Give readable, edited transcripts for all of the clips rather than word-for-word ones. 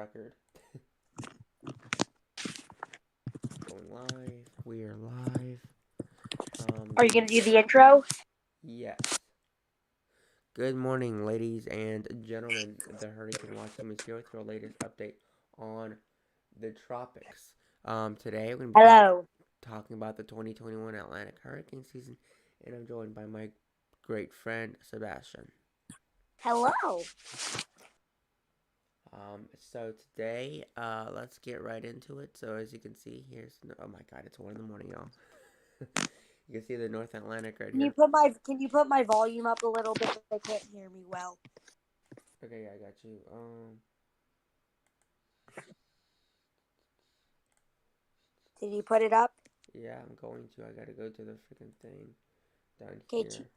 record. Going live. We are live. Are you going to do the intro? Yes. Good morning, ladies and gentlemen. The Hurricane Watch Team is here with your latest update on the tropics. Today we're going to be Hello. talking about the 2021 Atlantic hurricane season, and I'm joined by my great friend Sebastian. Hello. So today, let's get right into it. So as you can see, oh my god, it's 1 in the morning, y'all. You can see the North Atlantic right here. Can you put my volume up a little bit? They can't hear me well. Okay, yeah, I got you. Did you put it up? Yeah, I'm going to. I gotta go to the freaking thing down Okay. here.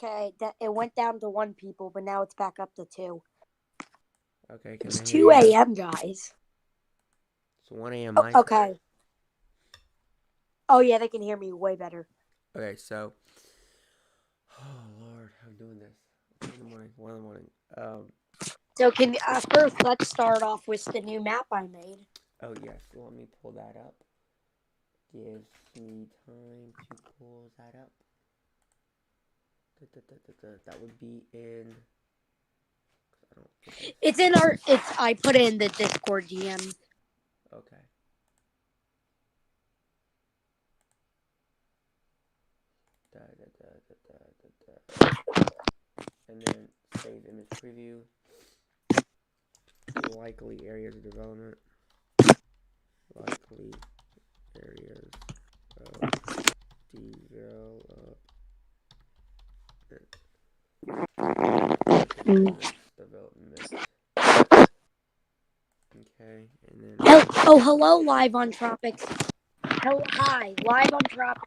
Okay. It went down to 1 people, but now it's back up to 2. Okay, can It's I hear 2 you? a.m., guys. It's 1 a.m. Oh, my time. okay. Oh yeah, they can hear me way better. Okay, so, oh Lord, I'm doing this. 1 in the morning. 1 in the morning. So first let's start off with the new map I made. Oh yes, let me pull that up. Give me time to pull that up. That would be in. I don't think It's in I put it in the Discord GM. Okay. And then save image preview. Likely areas of development. Likely areas of development. Okay, and then. Hello, live on Tropics. Hi, live on Tropics.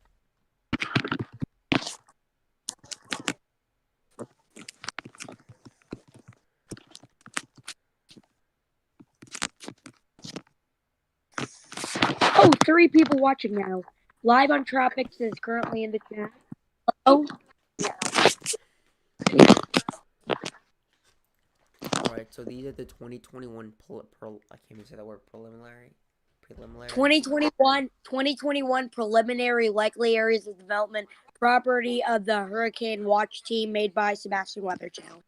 Oh, 3 people watching now. Live on Tropics is currently in the chat. Oh, Alright, so these are the 2021 I can't even say that word, preliminary 2021 preliminary likely areas of development, property of the Hurricane Watch Team, made by Sebastian Weather Channel.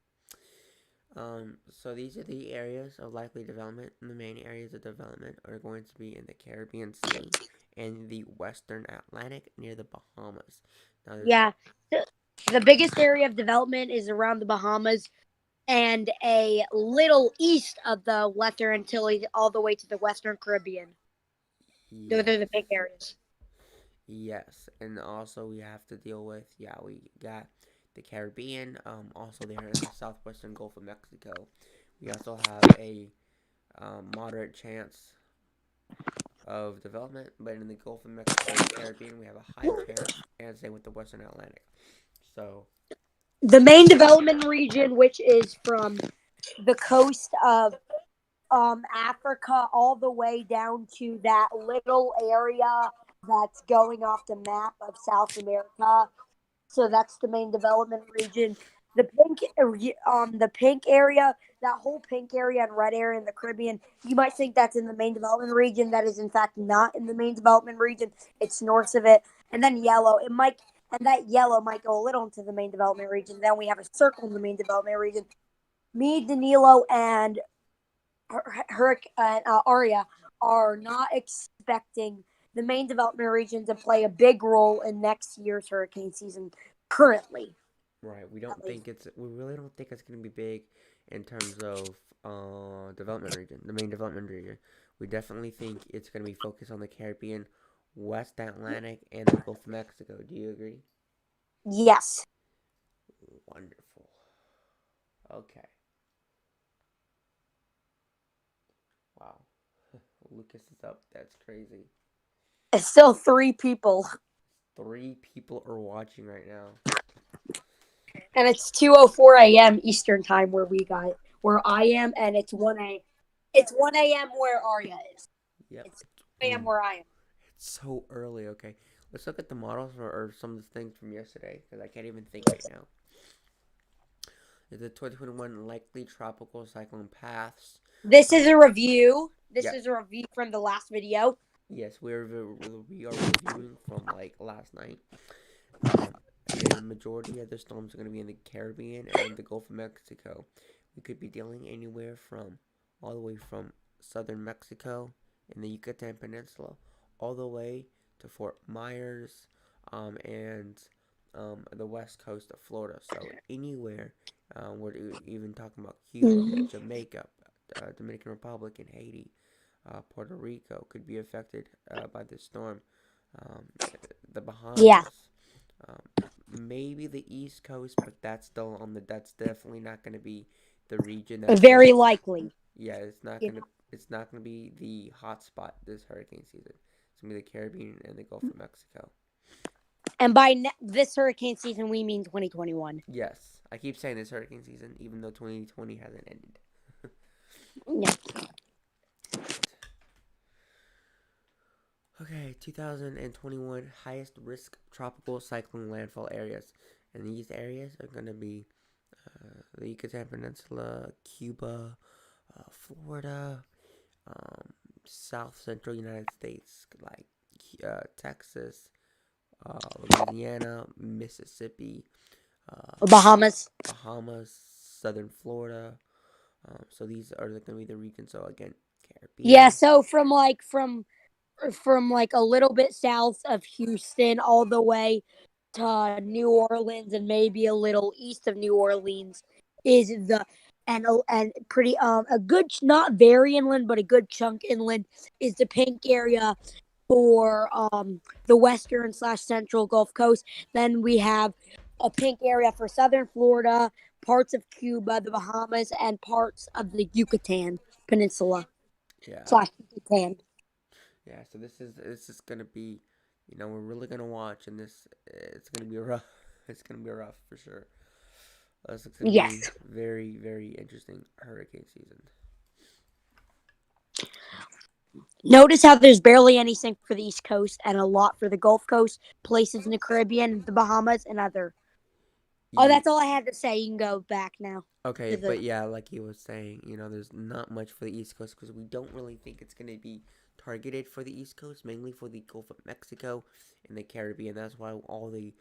So these are the areas of likely development, and the main areas of development are going to be in the Caribbean Sea and the Western Atlantic near the Bahamas. Now, Yeah, the biggest area of development is around the Bahamas and a little east of the Lesser Antilles, all the way to the Western Caribbean. Those are the big areas. Yes, and also we have to deal with, we got the Caribbean, also there in the southwestern Gulf of Mexico. We also have a moderate chance of development, but in the Gulf of Mexico and Caribbean, we have a high chance, and same with the Western Atlantic. So, the main development region, which is from the coast of Africa all the way down to that little area that's going off the map of South America. So that's the main development region. The pink area, that whole pink area and red area in the Caribbean, you might think that's in the main development region. That is in fact not in the main development region. It's north of it. And then that yellow might go a little into the main development region. Then we have a circle in the main development region. Me, Danilo, and Aria are not expecting the main development region to play a big role in next year's hurricane season currently. right, we really don't think it's going to be big in terms of development region, the main development region. We definitely think it's going to be focused on the Caribbean, West Atlantic, and the Gulf of Mexico. Do you agree? Yes. Wonderful. Okay. Wow. Lucas is up. That's crazy. It's still 3 people. 3 people are watching right now. And it's 2:04 a.m. Eastern time where I am, and it's 1 a.m. where Aria is. Yep. It's 2 a.m. where I am. It's so early. Okay. Let's look at the models or some of the things from yesterday, because I can't even think right now. The 2021 likely tropical cyclone paths. This is a review. This Yeah. is a review from the last video. Yes, we are reviewing from like last night. Um, a majority of the storms are going to be in the Caribbean and the Gulf of Mexico. We could be dealing anywhere from all the way from southern Mexico and the Yucatan Peninsula, all the way to Fort Myers, and the west coast of Florida. So anywhere, we're even talking about Cuba, Mhm. Jamaica, Dominican Republic, and Haiti. Puerto Rico could be affected by this storm. Um, the Yeah, Bahamas, um, maybe the East Coast, but that's definitely not going to be the region that's going. very likely. Yeah, You know. it's not going to be the hot spot this hurricane season. It's going to be the Caribbean and the Gulf of Mexico. And by this hurricane season, we mean 2021. Yes, I keep saying this hurricane season, even though 2020 hasn't ended. Yeah. Okay, 2021 highest risk tropical cyclone landfall areas. And these areas are going to be the Yucatan Peninsula, Cuba, Florida, um, South Central United States, like Texas, Louisiana, Mississippi, Bahamas. Bahamas, Southern Florida. So these are going to be the regions. So again, Yeah, Caribbean. so from like a little bit south of Houston all the way to New Orleans and maybe a little east of New Orleans is the and pretty a good, not very inland but a good chunk inland is the pink area for the western slash central Gulf Coast. Then we have a pink area for southern Florida, parts of Cuba, the Bahamas, and parts of the Yucatan Peninsula Yeah, slash Yucatan. yeah. So this is gonna be, we're really gonna watch, and it's gonna be rough. It's gonna be rough for sure. This is gonna be Yes. very very interesting hurricane season. Notice how there's barely anything for the East Coast and a lot for the Gulf Coast, places in the Caribbean, the Bahamas, and other. Oh, Yeah. that's all I had to say. You can go back now Okay, to but the. yeah, like he was saying, there's not much for the East Coast because we don't really think it's gonna be targeted for the East Coast, mainly for the Gulf of Mexico and the Caribbean. That's why all the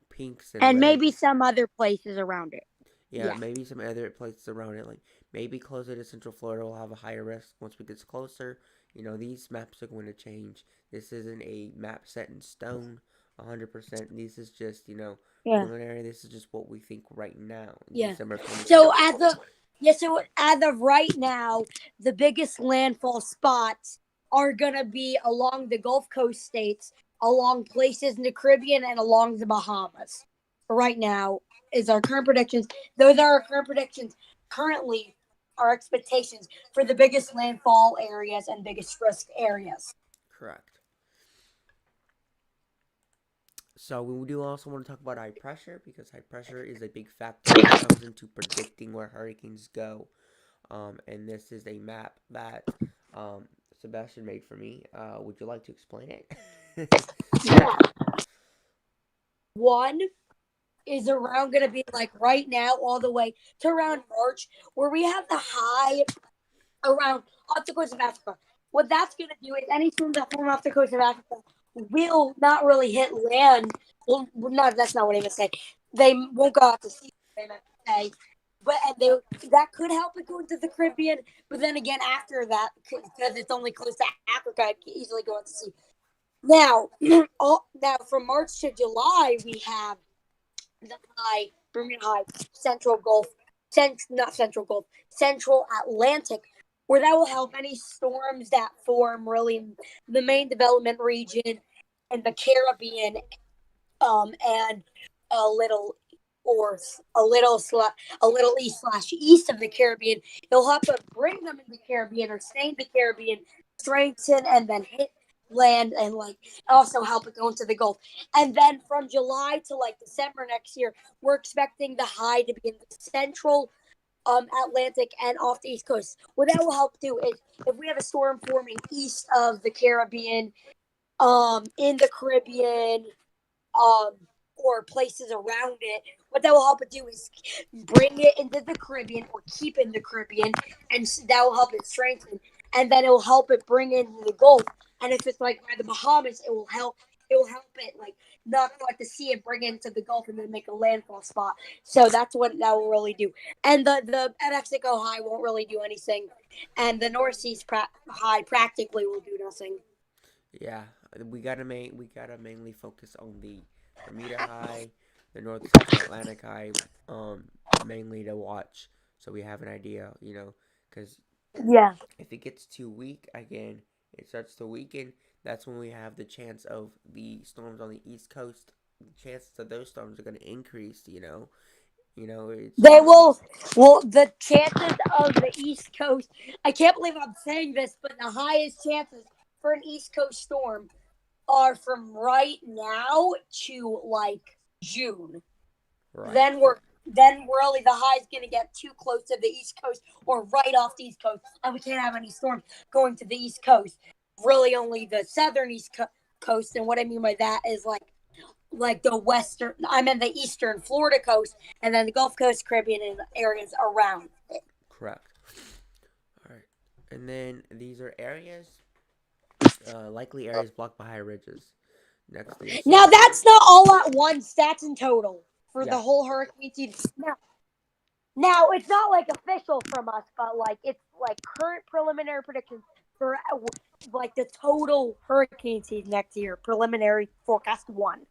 pinks and And maybe reds. some other places around it. Yeah, Yeah. maybe some other places around it, like maybe closer to Central Florida, will have a higher risk once we get closer. These maps are going to change. This isn't a map set in stone, 100%. This is just, Yeah. preliminary. This is just what we think right now in Yeah. December of So 2020. as of right now, the biggest landfall spots are gonna be along the Gulf Coast states, along places in the Caribbean, and along the Bahamas. Right now is our current predictions. Those are our current predictions. Currently, our expectations for the biggest landfall areas and biggest risk areas. Correct. So we do also want to talk about high pressure because high pressure is a big factor when it comes into predicting where hurricanes go. And this is a map that Sebastian made for me. Would you like to explain it? Yeah. One is around going to be like right now, all the way to around March, where we have the high around off the coast of Africa. What that's going to do is any storms that form off the coast of Africa will not really hit land. Well, no, that's not what I meant to say. They won't go out to sea. They meant to say, but and that could help it go into the Caribbean. But then again, after that, because it's only close to Africa, it can easily go out to sea. Now, now from March to July, we have the high, Bermuda High, Central Gulf, not Central Gulf, Central Atlantic, where that will help any storms that form really in the main development region and the Caribbean, and a little or a little east/east of the Caribbean. It'll help to bring them in the Caribbean or stay in the Caribbean, strengthen and then hit land and like also help it go into the Gulf. And then from July to like December next year, we're expecting the high to be in the central Atlantic and off the East Coast. What that will help do is if we have a storm forming east of the Caribbean, in the Caribbean, um, or places around it, what that will help it do is bring it into the Caribbean or keep it in the Caribbean, and that will help it strengthen. And then it will help it bring it into the Gulf. And if it's like by the Bahamas, it will help. It will help it like not go out to sea and bring it into the Gulf and then make a landfall spot. So that's what that will really do. And the Mexico high won't really do anything, and the Northeast high practically will do nothing. Yeah, we gotta mainly focus on the Bermuda High, the North Central Atlantic High, mainly to watch, so we have an idea, because Yeah. if it gets too weak again, it starts to weaken. That's when we have the chance of the storms on the East Coast. The chances of those storms are going to increase. It's They will. Well, the chances of the East Coast. I can't believe I'm saying this, but the highest chances for an East Coast storm are from right now to like June. right, Then really the high is going to get too close to the East Coast or right off the East Coast, and we can't have any storms going to the East Coast. Really, only the southern Coast, and what I mean by that is like the western. I mean the eastern Florida coast, and then the Gulf Coast, Caribbean, and areas around it. correct. All right, and then these are areas, likely areas blocked by high ridges next to the Now South. that's not all at once. That's in total for Yeah, the whole hurricane season. Now it's not like official from us, but like it's like current preliminary predictions for like the total hurricane season next year. Preliminary forecast one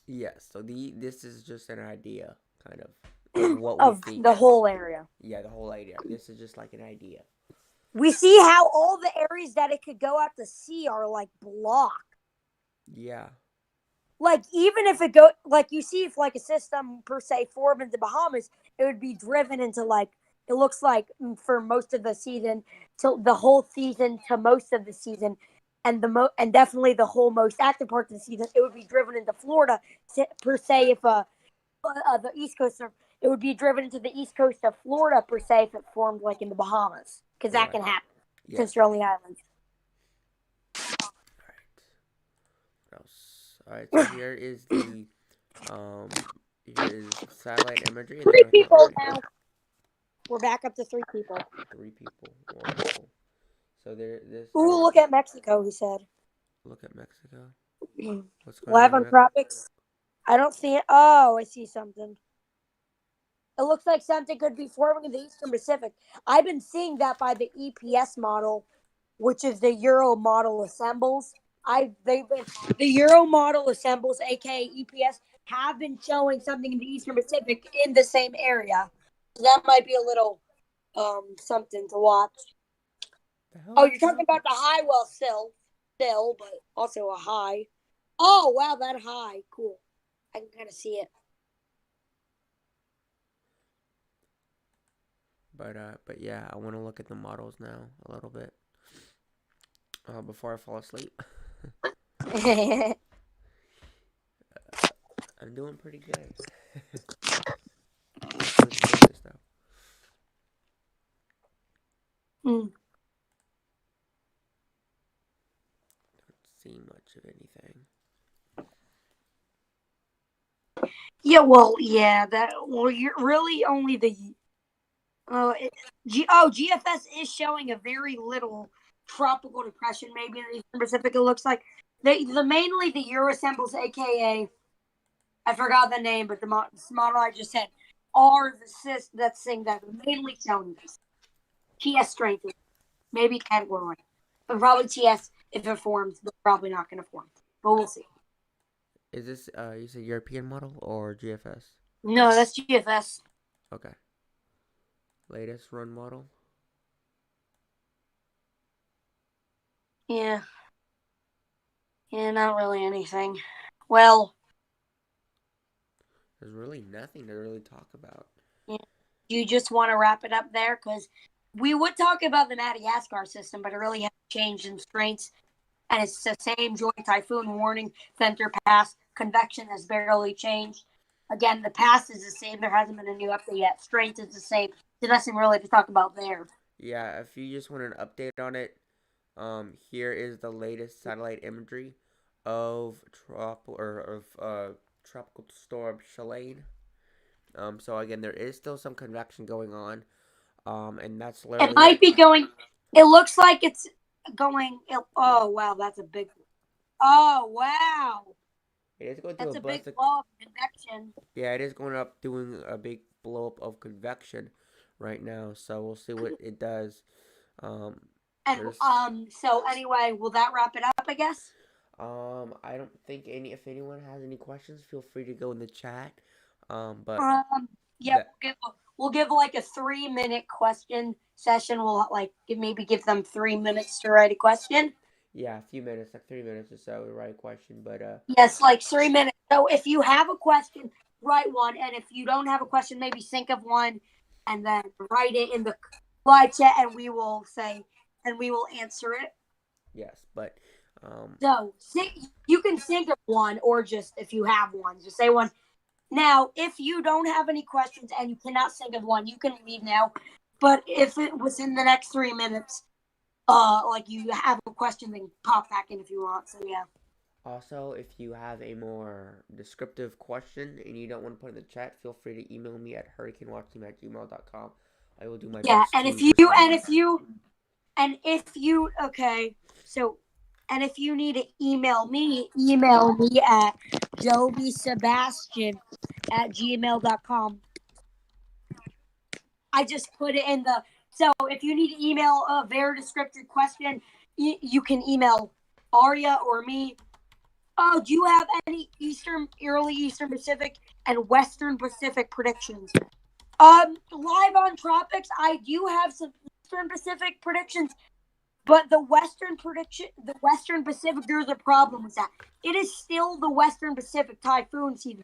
yes. So this is just an idea, kind of what we of think. the whole area. Yeah, the whole idea. This is just like an idea. We see how all the areas that it could go out to sea are like blocked. Yeah, Like even if it go like you see if like a system per se formed in the Bahamas, it would be driven into like it looks like for most of the season to the whole season to most of the season, and and definitely the whole most active part of the season, it would be driven into Florida per se if the East Coast it would be driven into the East Coast of Florida per se if it formed like in the Bahamas because that can right. happen Yes. since you're on the islands. All right. What else? All right. So here is the here is satellite imagery in the Three North people Atlantic. now. We're back up to 3 people. Three people. Wonderful. So there. This. Ooh, look at Mexico, he said. Look at Mexico. What's going Live on in on Mexico? tropics. I don't see it. Oh, I see something. It looks like something could be forming in the Eastern Pacific. I've been seeing that by the EPS model, which is the Euro model assembles. They've been the Euro model assembles, aka EPS, have been showing something in the Eastern Pacific in the same area. So that might be a little something to watch. The hell Oh, is you're talking happening? about the high well still, but also a high. Oh wow, that high. Cool. I can kind of see it. But yeah, I want to look at the models now a little bit before I fall asleep. I'm doing pretty good. Let's move through this though. Hmm. Don't see much of anything. Yeah, well, yeah, that well, you're really only the GFS is showing a very little tropical depression, maybe in the Eastern Pacific. It looks like the mainly the Eurosembles, aka I forgot the name, but the model I just said are the that's saying that mainly showing this TS strength, maybe category one, but probably TS if it forms, they're probably not going to form, but we'll see. Is this you said European model or GFS? No, that's GFS. Okay. Latest run model. Yeah, yeah, not really anything. Well, There's really nothing to really talk about. yeah. Do you just want to wrap it up there? Because we would talk about the Madagascar system, but it really hasn't changed in strengths. And it's the same joint typhoon warning center pass. Convection has barely changed. Again, the pass is the same. There hasn't been a new update yet. Strength is the same. There's nothing really to talk about there. Yeah, if you just want an update on it, here is the latest satellite imagery of subtropical storm Chalane. So again, there is still some convection going on. And that's It literally might be going. It looks like it's going. Oh wow, that's a big. Oh wow, it is going through that's a a big burst of, blow of convection. yeah, it is going up doing a big blow up of convection right now. So we'll see what it does. Um, And there's So anyway, will that wrap it up? I guess. I don't think if anyone has any questions, feel free to go in the chat. But Yeah, that we'll give like a 3 minute question session. We'll like maybe give them 3 minutes to write a question. yeah, a few minutes, like 3 minutes or so, to write a question. But Yes, like 3 minutes. So if you have a question, write one, and if you don't have a question, maybe think of one, and then write it in the live chat, and we will answer it. yes, but So you can think of one, or just if you have one, just say one. Now, if you don't have any questions and you cannot think of one, you can leave now. But if it was in the next 3 minutes, like you have a question, then pop back in if you want. So yeah. also, if you have a more descriptive question and you don't want to put it in the chat, feel free to email me at hurricanewatchteam@gmail.com. I will do my Yeah, best to respond. okay, so and if you need to email me at jobysebastian@gmail.com. I just put it in the. So if you need to email a very descriptive question, you can email Arya or me. Oh, do you have any early Eastern Pacific and Western Pacific predictions? Live on Tropics, I do have some Eastern Pacific predictions, but the Western Pacific, there's a problem with that. It is still the Western Pacific typhoon season.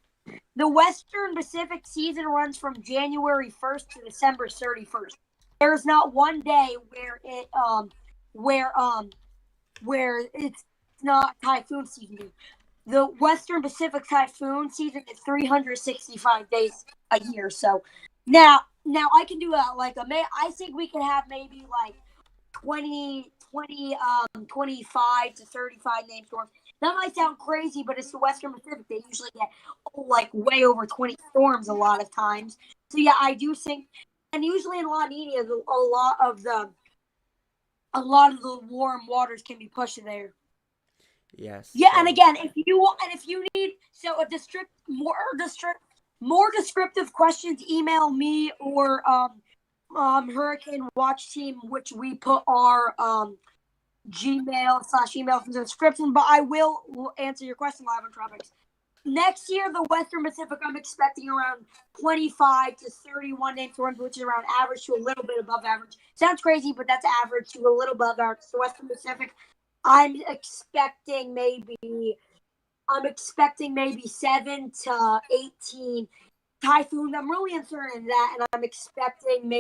The Western Pacific season runs from January 1st to December 31st. There's not one day where it's not typhoon season. The Western Pacific typhoon season is 365 days a year. So now I can do I think we can have maybe like 25 to 35 name storms. That might sound crazy, but it's the Western Pacific. They usually get like way over 20 storms a lot of times. So yeah, I do think, and usually in La Nina, a lot of the warm waters can be pushed there. Yes. Yeah, So and again, if you need more descriptive questions, email me or Hurricane Watch Team, which we put our Gmail/email in the description. But I will answer your question live on Tropics. Next year, the Western Pacific, I'm expecting around 25 to 31 named storms, which is around average to a little bit above average. Sounds crazy, but that's average to a little above average. The Western Pacific, I'm expecting maybe 7 to 18 typhoons. I'm really uncertain in that, and I'm expecting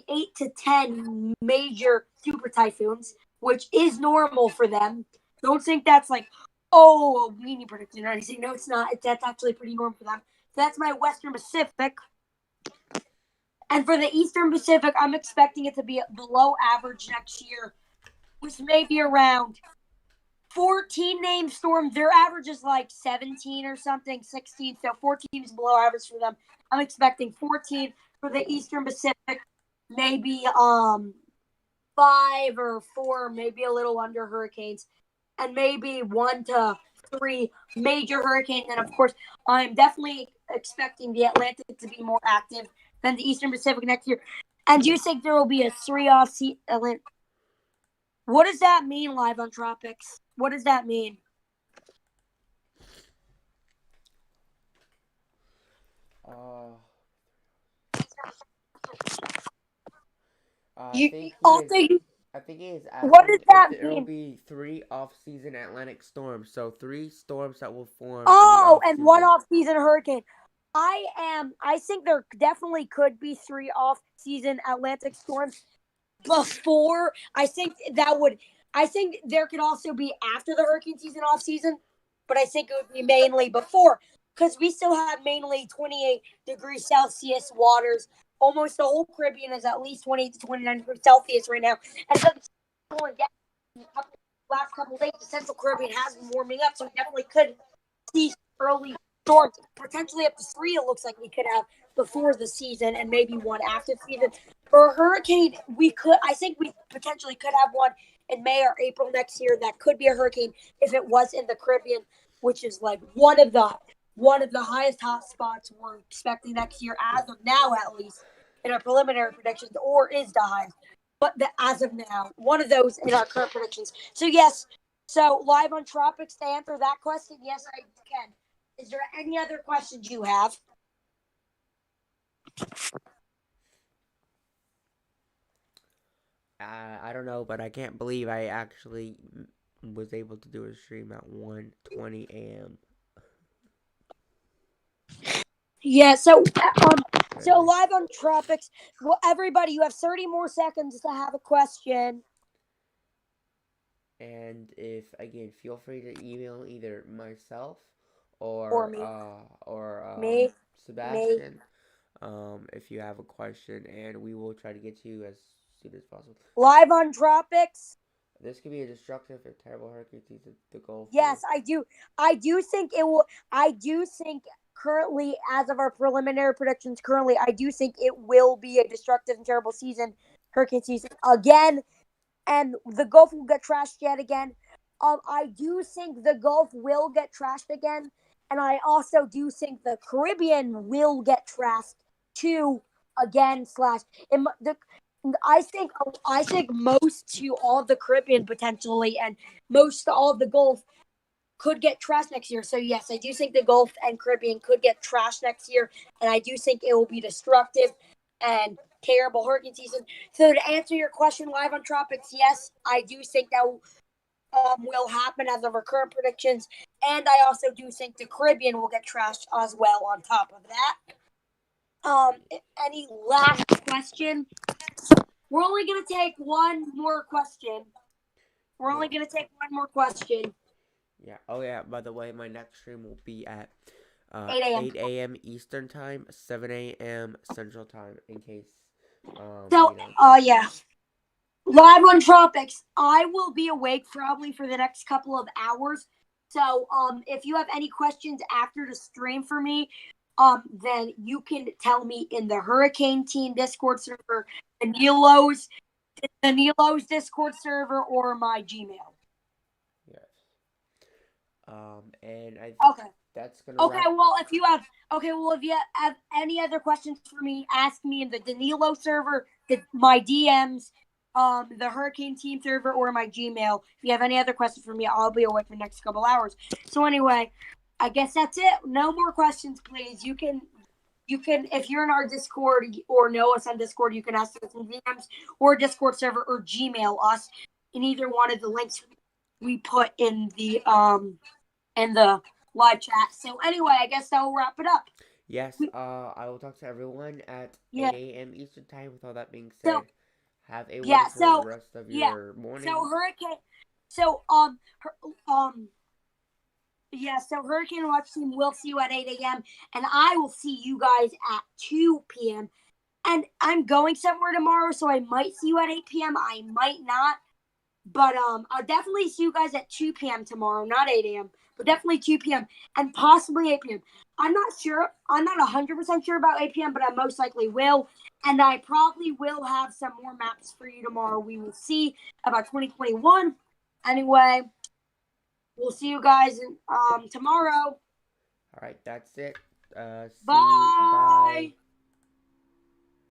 8 to 10 major super typhoons, which is normal for them. Don't think that's like, oh, a weenie prediction or anything. No, it's not. That's actually pretty normal for them. So that's my Western Pacific. And for the Eastern Pacific, I'm expecting it to be below average next year, which may be around 14 named storms. Their average is like 17 or something, 16. So 14 is below average for them. I'm expecting 14 for the Eastern Pacific, maybe 5 or 4, maybe a little under hurricanes, and maybe 1 to 3 major hurricanes. And of course, I'm definitely expecting the Atlantic to be more active than the Eastern Pacific next year. And do you think there will be a 3-off Atlantic? What does that mean live on Tropics? What does that mean? I think it is What does asking if that there will mean? be 3 off-season Atlantic storms. So 3 storms that will form in the Oh, and 1 off-season. off-season hurricane. I think there definitely could be 3 off-season Atlantic storms before. I think there could also be after the hurricane season off-season, but I think it would be mainly before, because we still have mainly 28 degrees Celsius waters. Almost the whole Caribbean is at least 28 to 29 degrees Celsius right now. And so last couple of days, the Central Caribbean has been warming up, so we definitely could season, early storms, potentially up to 3. It looks like we could have before the season, and maybe one after the season. For a hurricane, I think we potentially could have one in May or April next year. That could be a hurricane if it was in the Caribbean, which is like one of the highest hot spots we're expecting next year, as of now at least, in our preliminary predictions, or is the highest. But as of now, one of those in our current predictions. So yes, so live on Tropics to answer that question, yes, I can. Is there any other questions you have? I don't know, but I can't believe I actually was able to do a stream at 1:20 a.m. Yeah, so live on Tropics. Well, everybody, you have 30 more seconds to have a question. And if again, feel free to email either myself or Or me. Me. Sebastian if you have a question, and we will try to get to you as soon as possible. Live on Tropics. This could be a destructive and terrible hurricane season. The Gulf. Yes, I do. I do think it will. I do think currently, as of our preliminary predictions, I do think it will be a destructive and terrible hurricane season again, and the Gulf will get trashed yet again. I do think the Gulf will get trashed again, and I also do think the Caribbean will get trashed too again. I think most to all of the Caribbean potentially, and most to all of the Gulf could get trashed next year. So yes, I do think the Gulf and Caribbean could get trashed next year, and I do think it will be destructive and terrible hurricane season. So to answer your question, live on Tropics, yes, I do think that will happen as of our current predictions, and I also do think the Caribbean will get trashed as well. On top of that, any last question? We're only gonna take one more question. Yeah. Oh yeah. By the way, my next stream will be at 8 a.m. Eastern time, 7 a.m. Central time. In case. Yeah. Live on Tropics. I will be awake probably for the next couple of hours. So, if you have any questions after the stream for me, then you can tell me in the Hurricane Team Discord server, Danilo's Discord server, or my Gmail. Yes. And Okay. That's gonna. Okay. Well, if you have any other questions for me, ask me in the Danilo server, my DMs, the Hurricane Team server, or my Gmail. If you have any other questions for me, I'll be awake for the next couple hours. So anyway, I guess that's it. No more questions, please. You can, if you're in our Discord or know us on Discord, you can ask us in DMs or Discord server, or Gmail us in either one of the links we put in the live chat. So anyway, I guess that will wrap it up. Yes, I will talk to everyone at 8 a.m. Eastern time. With all that being said, have a wonderful rest of your morning. So Hurricane Watch Team will see you at 8 a.m. and I will see you guys at 2 p.m. And I'm going somewhere tomorrow, so I might see you at 8 p.m. I might not. But I'll definitely see you guys at 2 p.m. tomorrow, not 8 a.m., but definitely 2 p.m. and possibly 8 p.m. I'm not sure. I'm not 100% sure about 8 p.m., but I most likely will. And I probably will have some more maps for you tomorrow. We will see about 2021. Anyway, we'll see you guys tomorrow. All right, that's it. Bye.